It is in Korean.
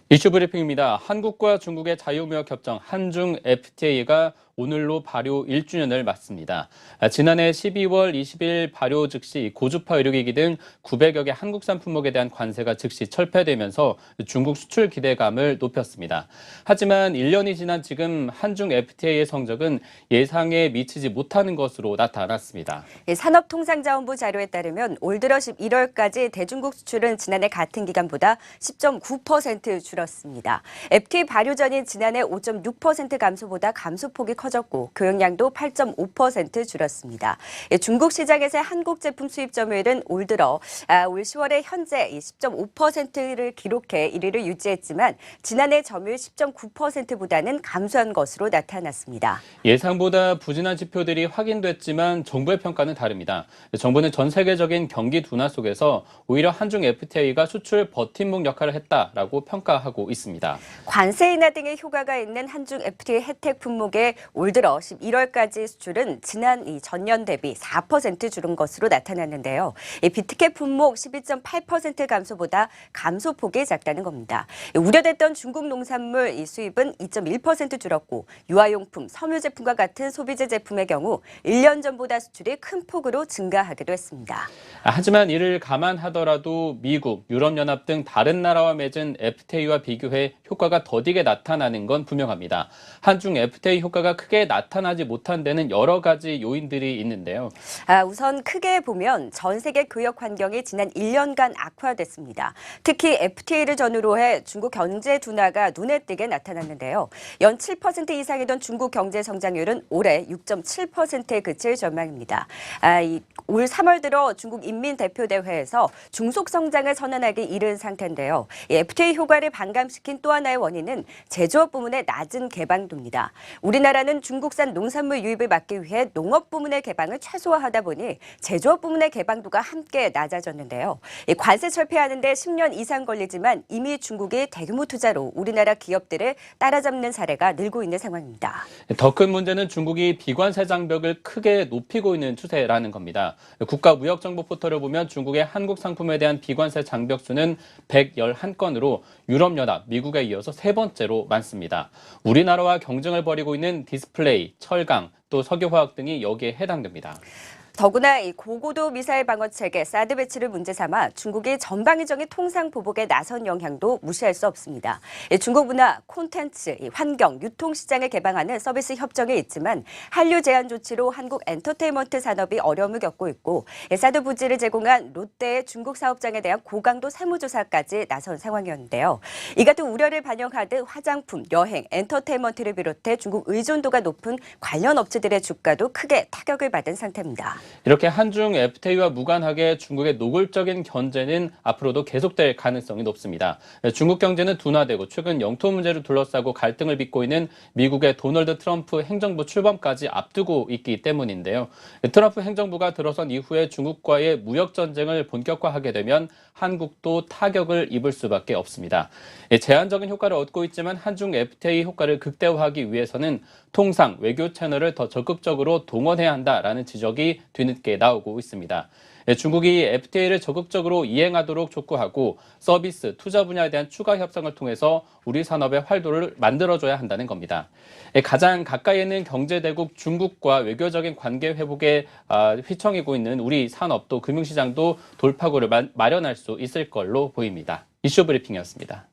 이슈 브리핑입니다. 한국과 중국의 자유무역협정 한중 FTA가 오늘로 발효 1주년을 맞습니다. 지난해 12월 20일 발효 즉시 고주파 의료기기 등 900여 개 한국산 품목에 대한 관세가 즉시 철폐되면서 중국 수출 기대감을 높였습니다. 하지만 1년이 지난 지금 한중 FTA의 성적은 예상에 미치지 못하는 것으로 나타났습니다. 산업통상자원부 자료에 따르면 올 들어 11월까지 대중국 수출은 지난해 같은 기간보다 10.9% 줄었습니다. FTA 발효 전인 지난해 5.6% 감소보다 감소폭이 커졌고 교역량도 8.5% 줄었습니다. 중국 시장에서의 한국 제품 수입 점유율은 올 10월에 현재 10.5%를 기록해 1위를 유지했지만 지난해 점유율 10.9%보다는 감소한 것으로 나타났습니다. 예상보다 부진한 지표들이 확인됐지만 정부의 평가는 다릅니다. 정부는 전 세계적인 경기 둔화 속에서 오히려 한중 FTA가 수출 버팀목 역할을 했다라고 평가하고 있습니다. 관세 인하 등의 효과가 있는 한중 FTA 혜택 품목의 올 들어 11월까지 수출은 지난 전년 대비 4% 줄은 것으로 나타났는데요. 비트켓 품목 12.8% 감소보다 감소폭이 작다는 겁니다. 우려됐던 중국 농산물 수입은 2.1% 줄었고 유아용품, 섬유 제품과 같은 소비재 제품의 경우 1년 전보다 수출이 큰 폭으로 증가하기도 했습니다. 하지만 이를 감안하더라도 미국, 유럽연합 등 다른 나라와 맺은 FTA와 비교해 효과가 더디게 나타나는 건 분명합니다. 한중 FTA 효과가 크게 나타나지 못한 데는 여러 가지 요인들이 있는데요. 우선 크게 보면 전 세계 교역 환경이 지난 1년간 악화됐습니다. 특히 FTA를 전후로 해 중국 경제 둔화가 눈에 띄게 나타났는데요. 연 7% 이상이던 중국 경제 성장률은 올해 6.7%에 그칠 전망입니다. 올 3월 들어 중국 인민대표대회에서 중속 성장을 선언하기 이른 상태인데요. FTA 효과를 반감시킨 또 하나의 원인은 제조업 부문의 낮은 개방도입니다. 우리나라는 중국산 농산물 유입을 막기 위해 농업 부문의 개방을 최소화하다 보니 제조업 부문의 개방도가 함께 낮아졌는데요. 관세 철폐하는 데 10년 이상 걸리지만 이미 중국이 대규모 투자로 우리나라 기업들을 따라잡는 사례가 늘고 있는 상황입니다. 더 큰 문제는 중국이 비관세 장벽을 크게 높이고 있는 추세라는 겁니다. 국가무역정보 포털을 보면 중국의 한국 상품에 대한 비관세 장벽 수는 111건으로 유럽연합, 미국에 이어서 세 번째로 많습니다. 우리나라와 경쟁을 벌이고 있는 디스플레이, 철강, 또 석유화학 등이 여기에 해당됩니다. 더구나 이 고고도 미사일 방어 체계 사드 배치를 문제 삼아 중국이 전방위적인 통상 보복에 나선 영향도 무시할 수 없습니다. 중국 문화, 콘텐츠, 환경, 유통 시장을 개방하는 서비스 협정이 있지만 한류 제한 조치로 한국 엔터테인먼트 산업이 어려움을 겪고 있고 사드 부지를 제공한 롯데의 중국 사업장에 대한 고강도 세무조사까지 나선 상황이었는데요. 이 같은 우려를 반영하듯 화장품, 여행, 엔터테인먼트를 비롯해 중국 의존도가 높은 관련 업체들의 주가도 크게 타격을 받은 상태입니다. 이렇게 한중 FTA와 무관하게 중국의 노골적인 견제는 앞으로도 계속될 가능성이 높습니다. 중국 경제는 둔화되고 최근 영토 문제를 둘러싸고 갈등을 빚고 있는 미국의 도널드 트럼프 행정부 출범까지 앞두고 있기 때문인데요. 트럼프 행정부가 들어선 이후에 중국과의 무역 전쟁을 본격화하게 되면 한국도 타격을 입을 수밖에 없습니다. 제한적인 효과를 얻고 있지만 한중 FTA 효과를 극대화하기 위해서는 통상 외교 채널을 더 적극적으로 동원해야 한다라는 지적이 뒤늦게 나오고 있습니다. 중국이 FTA를 적극적으로 이행하도록 촉구하고 서비스, 투자 분야에 대한 추가 협상을 통해서 우리 산업의 활도를 만들어줘야 한다는 겁니다. 가장 가까이 있는 경제대국 중국과 외교적인 관계 회복에 휘청이고 있는 우리 산업도 금융시장도 돌파구를 마련할 수 있을 걸로 보입니다. 이슈 브리핑이었습니다.